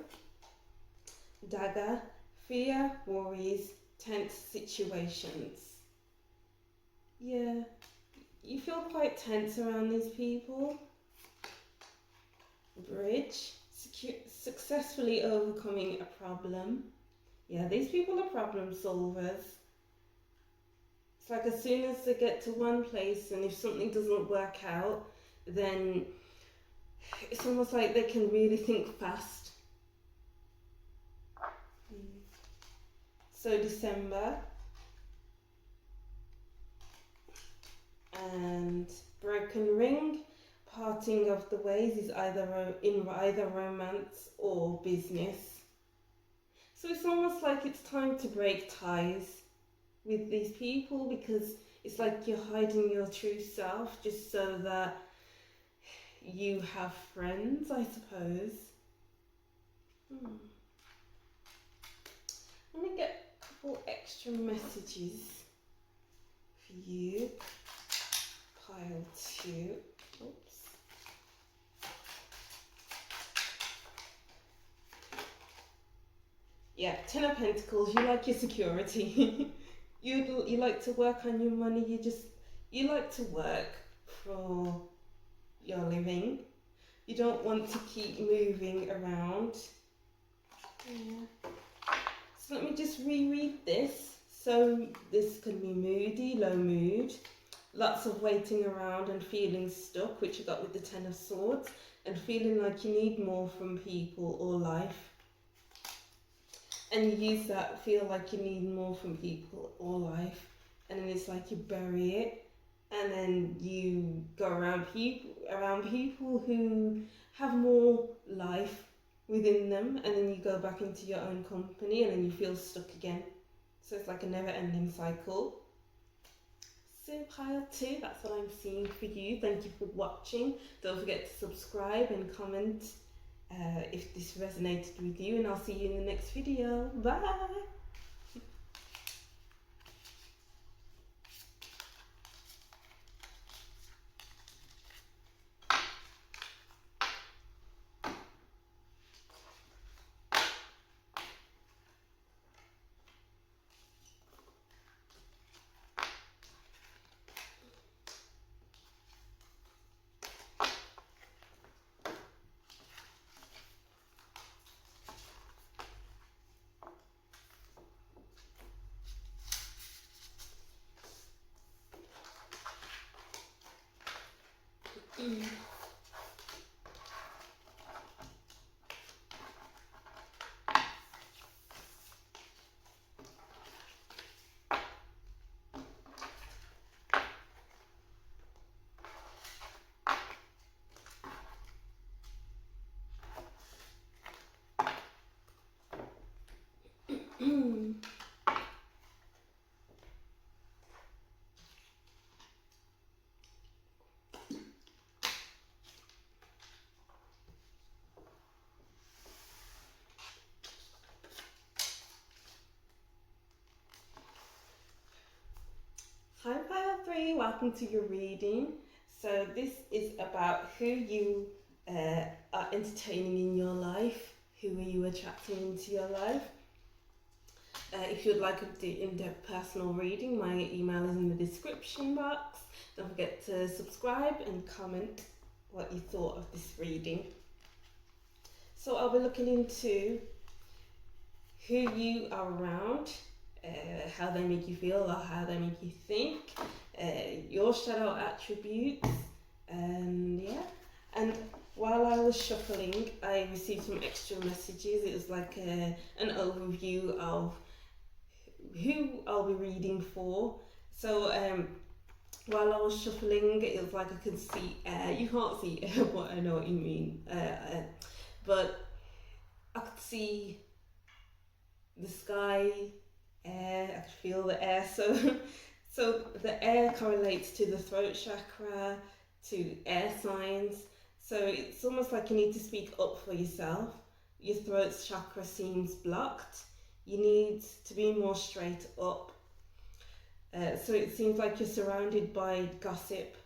Dagger, fear, worries, tense situations. Yeah, you feel quite tense around these people. Bridge, successfully overcoming a problem. Yeah, these people are problem solvers. It's like as soon as they get to one place and if something doesn't work out, then it's almost like they can really think fast. So December and broken ring, parting of the ways is in either romance or business. So it's almost like it's time to break ties with these people because it's like you're hiding your true self just so that you have friends, I suppose. Let me get a couple extra messages for you. Pile 2. Oops. Yeah, Ten of Pentacles, you like your security. you like to work on your money, you like to work for your living. You don't want to keep moving around. Yeah. So let me just reread this. So this can be moody, low mood, lots of waiting around and feeling stuck, which you got with the Ten of Swords, and feeling like you need more from people or life. And you use that, feel like you need more from people or life, and then it's like you bury it, and then you go around people who have more life within them, and then you go back into your own company, and then you feel stuck again. So it's like a never-ending cycle. So pile 2, that's what I'm seeing for you. Thank you for watching. Don't forget to subscribe and comment if this resonated with you, and I'll see you in the next video. Bye! Hi pile 3, welcome to your reading. So this is about who you are entertaining in your life, who are you attracting into your life. If you'd like an in-depth personal reading, my email is in the description box. Don't forget to subscribe and comment what you thought of this reading. So I'll be looking into who you are around, how they make you feel or how they make you think, your your shadow attributes, and yeah. And while I was shuffling, I received some extra messages. It was like an overview of who I'll be reading for. So while I was shuffling, it was like I could see air. You can't see air, but I know what you mean. But I could see the sky, air. I could feel the air. So the air correlates to the throat chakra, to air signs. So it's almost like you need to speak up for yourself. Your throat chakra seems blocked. You need to be more straight up. So it seems like you're surrounded by gossip.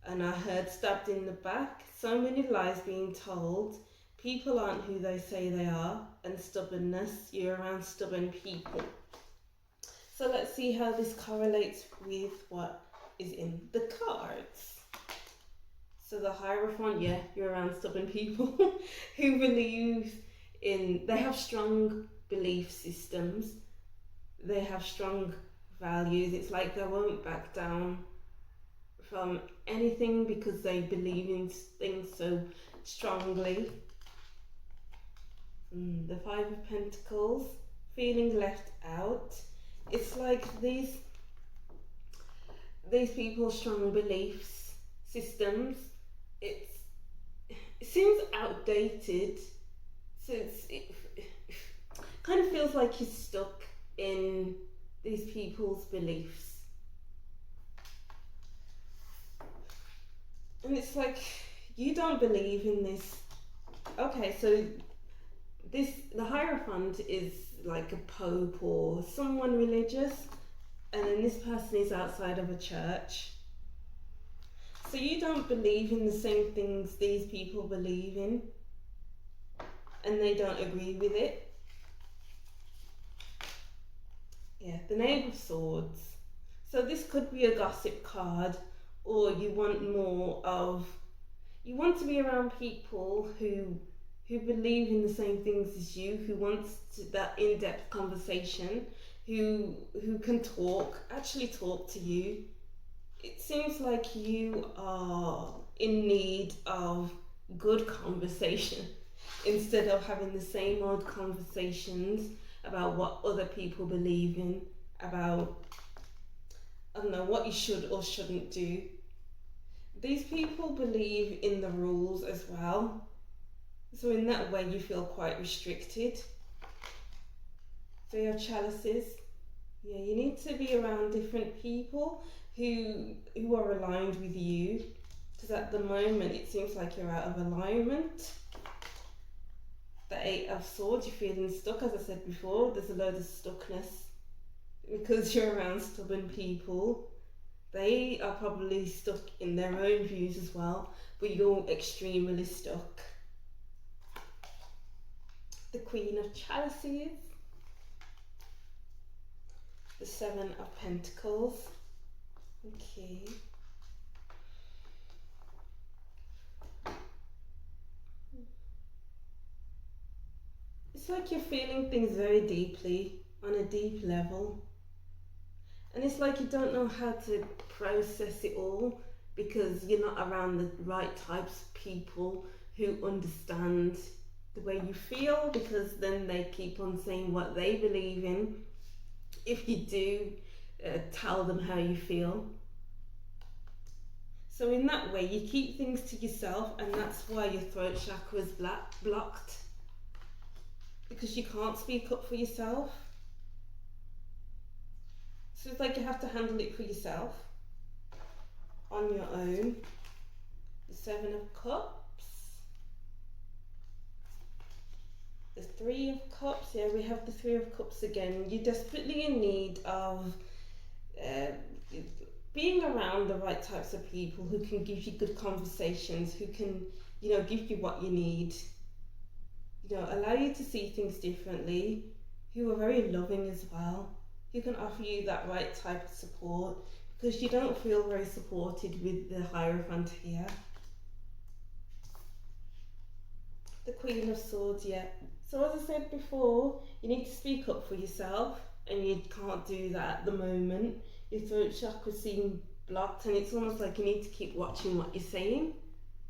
And I heard stabbed in the back. So many lies being told. People aren't who they say they are. And stubbornness. You're around stubborn people. So let's see how this correlates with what is in the cards. So the Hierophant, yeah, you're around stubborn people who believe in, they have strong belief systems. They have strong values. It's like they won't back down from anything because they believe in things so strongly. The Five of Pentacles, feeling left out. It's like these people's strong beliefs systems, it seems outdated. So it kind of feels like you're stuck in these people's beliefs. And it's like, you don't believe in this. Okay, so the Hierophant is like a pope or someone religious, and then this person is outside of a church. So you don't believe in the same things these people believe in, and they don't agree with it. Yeah, the Knave of Swords. So this could be a gossip card, or you want to be around people who believe in the same things as you, who wants that in-depth conversation, who can actually talk to you. It seems like you are in need of good conversation instead of having the same old conversations about what other people believe in, about, I don't know, what you should or shouldn't do. These people believe in the rules as well. So in that way you feel quite restricted. So you have Chalices. Yeah, you need to be around different people who are aligned with you, because at the moment it seems like you're out of alignment. The Eight of Swords, you're feeling stuck. As I said before, there's a load of stuckness because you're around stubborn people. They are probably stuck in their own views as well, but you're extremely stuck. The Queen of Chalices. The Seven of Pentacles. Okay. It's like you're feeling things very deeply, on a deep level. And it's like you don't know how to process it all because you're not around the right types of people who understand the way you feel, because then they keep on saying what they believe in. If you do tell them how you feel. So in that way you keep things to yourself, and that's why your throat chakra is blocked, because you can't speak up for yourself. So it's like you have to handle it for yourself on your own. The Seven of Cups. The Three of Cups. Yeah, we have the Three of Cups again. You're desperately in need of being around the right types of people who can give you good conversations, who can, give you what you need, allow you to see things differently, who are very loving as well, who can offer you that right type of support, because you don't feel very supported with the Hierophant here. The Queen of Swords, yeah. So as I said before, you need to speak up for yourself, and you can't do that at the moment. Your throat chakra seems blocked, and it's almost like you need to keep watching what you're saying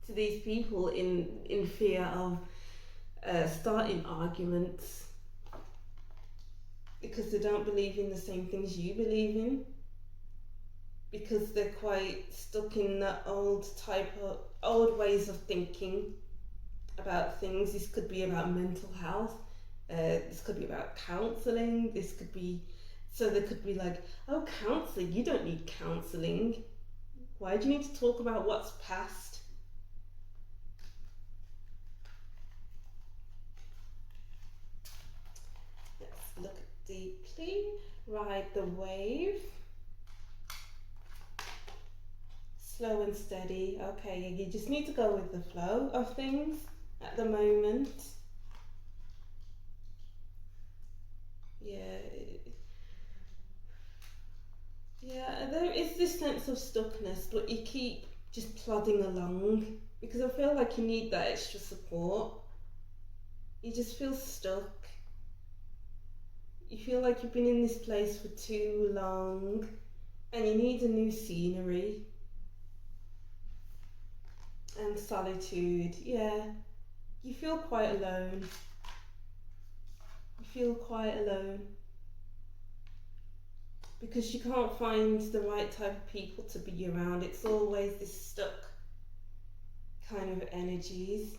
to these people in fear of starting arguments because they don't believe in the same things you believe in, because they're quite stuck in the old ways of thinking about things. This could be about mental health, this could be about counselling, this could be, so they could be like, oh, counselling, you don't need counselling. Why do you need to talk about what's past? Let's look deeply. Ride the wave. Slow and steady. Okay, you just need to go with the flow of things at the moment. Yeah, there is this sense of stuckness, but you keep just plodding along because I feel like you need that extra support. You just feel stuck. You feel like you've been in this place for too long and you need a new scenery and solitude. Yeah, you feel quite alone. You feel quite alone because you can't find the right type of people to be around. It's always this stuck kind of energies.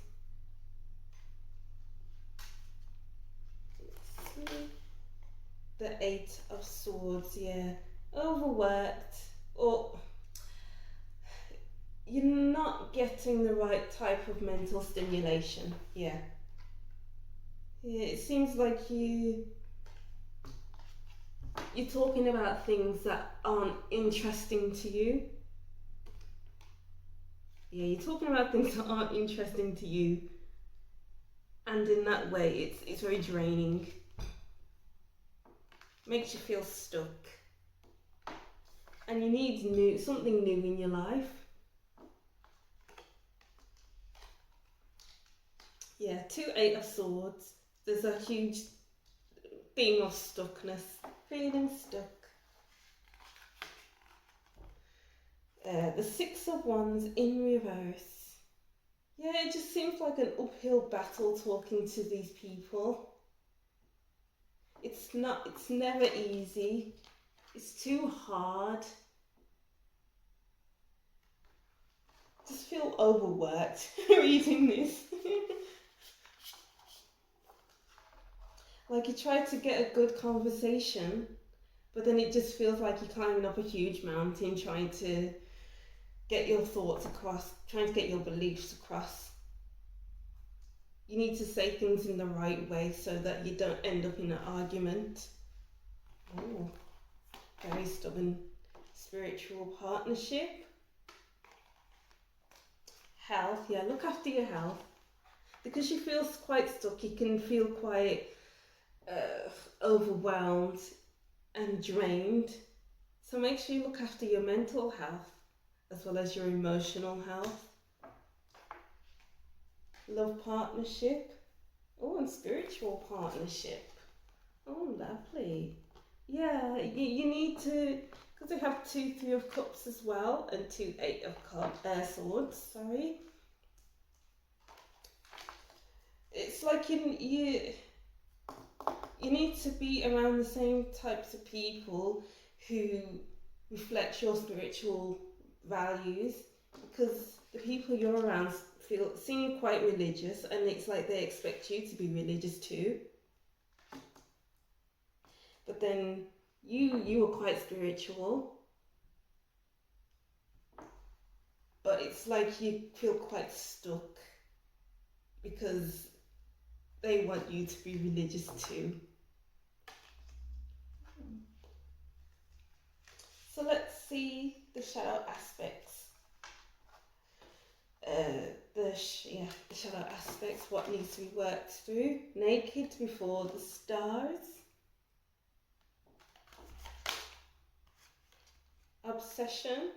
The Eight of Swords, yeah. Overworked, or you're not getting the right type of mental stimulation. Yeah, it seems like you're talking about things that aren't interesting to you. Yeah, you're talking about things that aren't interesting to you, and in that way it's very draining. Makes you feel stuck, and you need something new in your life. Yeah, 2 8 of Swords. There's a huge theme of stuckness, feeling stuck. The 6 of Wands in reverse. Yeah, it just seems like an uphill battle talking to these people. It's never easy. It's too hard. Just feel overworked reading this. Like you try to get a good conversation, but then it just feels like you're climbing up a huge mountain trying to get your thoughts across, trying to get your beliefs across. You need to say things in the right way so that you don't end up in an argument. Oh, very stubborn. Spiritual partnership. Health, yeah, look after your health. Because you feel quite stuck, you can feel quite overwhelmed and drained. So make sure you look after your mental health as well as your emotional health. Love partnership. Oh, and spiritual partnership. Oh, lovely. Yeah, you need to, because we have 2 3 of Cups as well, and 2 8 of Swords, sorry. It's like you need to be around the same types of people who reflect your spiritual values, because the people you're around seem quite religious, and it's like they expect you to be religious too. But then you were quite spiritual, but it's like you feel quite stuck because they want you to be religious too. So let's see the shadow aspects. The shadow aspects, what needs to be worked through. Naked before the stars. Obsession.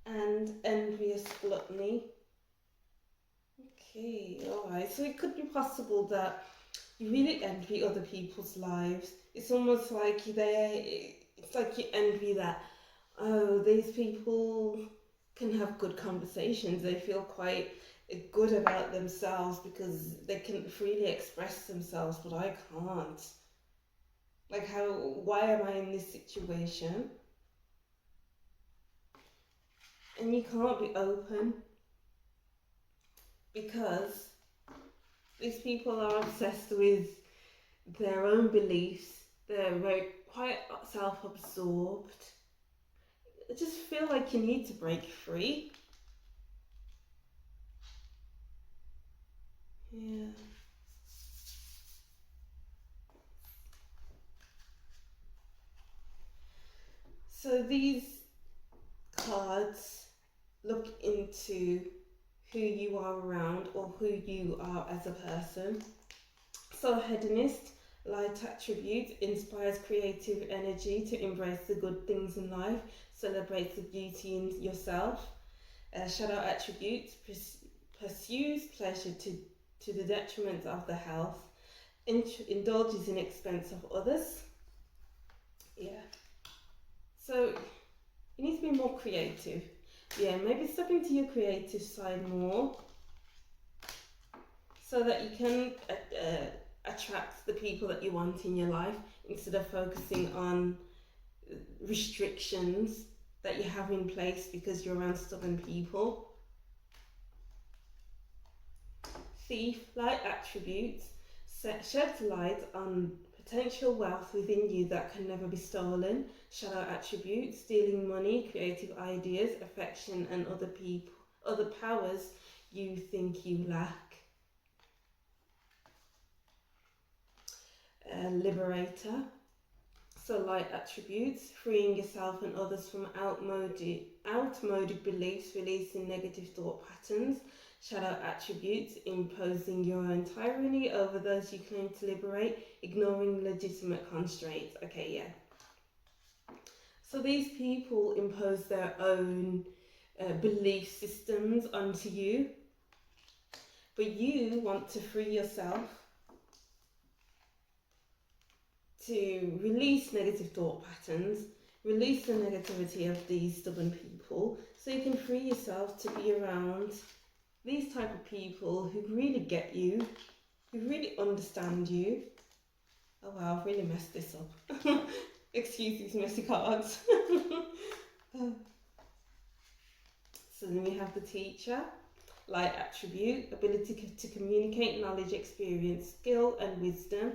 And envious gluttony. Okay, alright, so it could be possible that you really envy other people's lives. It's almost like it's like you envy that, oh, these people can have good conversations. They feel quite good about themselves because they can freely express themselves, but I can't. Like, why am I in this situation? And you can't be open because these people are obsessed with their own beliefs. They're very quite self-absorbed. I just feel like you need to break free. Yeah. So these cards look into who you are around or who you are as a person. So hedonist, light attribute, inspires creative energy to embrace the good things in life, celebrates the beauty in yourself. Shadow attribute, pursues pleasure to the detriment of the health, indulges in expense of others. Yeah. So you need to be more creative. Yeah, maybe step into your creative side more so that you can attract the people that you want in your life instead of focusing on restrictions that you have in place because you're around stubborn people. Thief, light attributes, sheds light on potential wealth within you that can never be stolen. Shadow attributes, stealing money, creative ideas, affection, and other powers you think you lack. Liberator, so light attributes, freeing yourself and others from outmoded beliefs, releasing negative thought patterns. Shadow attributes, imposing your own tyranny over those you claim to liberate, ignoring legitimate constraints. Okay, yeah. So these people impose their own belief systems onto you, but you want to free yourself to release negative thought patterns, release the negativity of these stubborn people, so you can free yourself to be around these type of people who really get you, who really understand you. Oh wow, I've really messed this up. Excuse these messy cards. So then we have the teacher, light attribute, ability to communicate knowledge, experience, skill and wisdom.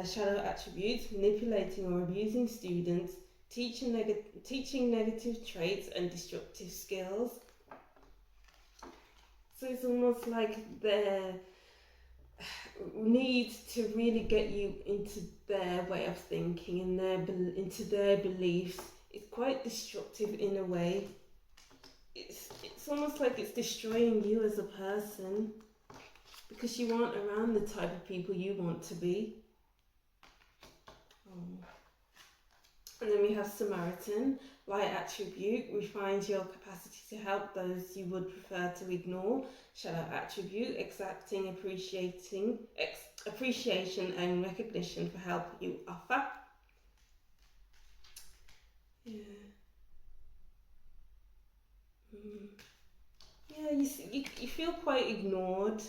Shadow attributes, manipulating or abusing students, teaching negative traits and destructive skills. So it's almost like their need to really get you into their way of thinking and into their beliefs. It's quite destructive in a way. It's almost like it's destroying you as a person because you aren't around the type of people you want to be. And then we have Samaritan, light attribute, refines your capacity to help those you would prefer to ignore. Shadow attribute, exacting appreciation and recognition for help you offer. Yeah. Yeah, you feel quite ignored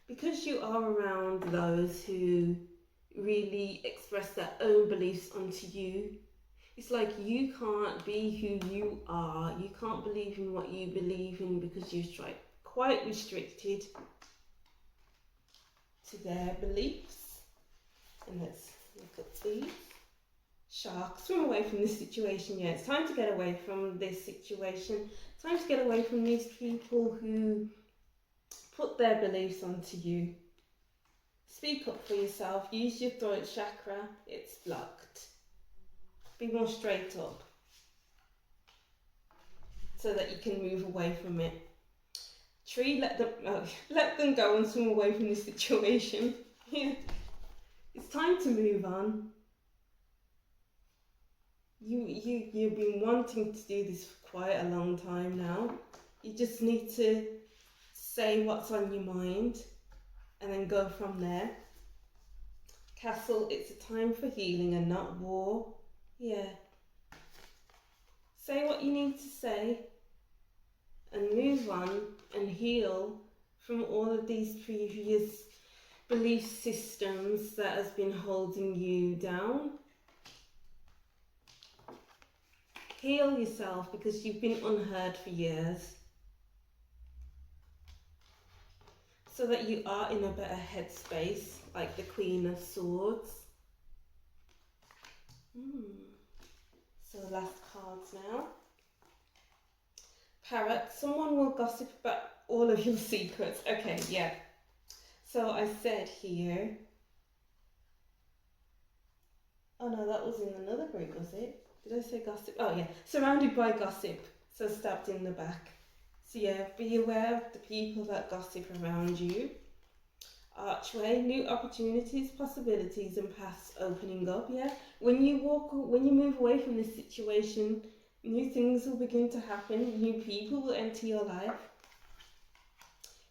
because you are around those who really express their own beliefs onto you. It's like you can't be who you are. You can't believe in what you believe in because you're quite restricted to their beliefs. And let's look at these. Shark, swim away from this situation. Yeah, it's time to get away from this situation. It's time to get away from these people who put their beliefs onto you. Speak up for yourself. Use your throat chakra. It's blocked. Be more straight up so that you can move away from it. Tree, let them go and swim away from this situation. It's time to move on. You've been wanting to do this for quite a long time now. You just need to say what's on your mind and then go from there. Castle, it's a time for healing and not war. Yeah. Say what you need to say and move on and heal from all of these previous belief systems that has been holding you down. Heal yourself because you've been unheard for years, so that you are in a better headspace, like the Queen of Swords. So the last cards now. Parrot, someone will gossip about all of your secrets. Okay, yeah. So I said here, oh no, that was in another group, was it? Did I say gossip? Oh yeah, surrounded by gossip. So stabbed in the back. So yeah, be aware of the people that gossip around you. Archway, new opportunities, possibilities and paths opening up, yeah. When you move away from this situation, new things will begin to happen, new people will enter your life.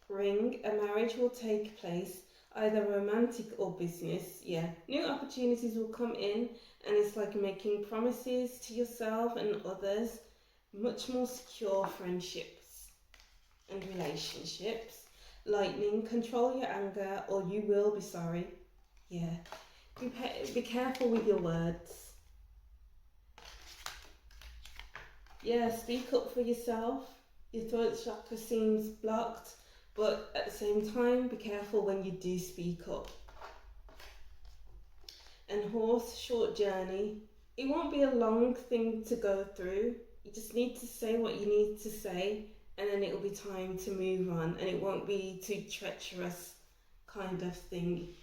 Ring, a marriage will take place, either romantic or business, yeah. New opportunities will come in and it's like making promises to yourself and others, much more secure friendships and relationships. Lightning, control your anger or you will be sorry. Yeah, be careful with your words. Yeah, speak up for yourself. Your throat chakra seems blocked, but at the same time, be careful when you do speak up. And horse, short journey. It won't be a long thing to go through. You just need to say what you need to say, and then it'll be time to move on, and it won't be too treacherous kind of thing.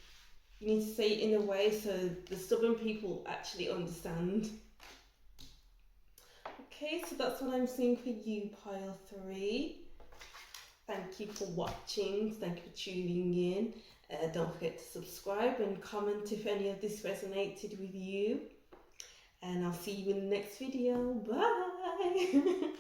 You need to say it in a way so the stubborn people actually understand. Okay, so that's what I'm seeing for you, pile 3. Thank you for watching, thank you for tuning in. Don't forget to subscribe and comment if any of this resonated with you. And I'll see you in the next video. Bye!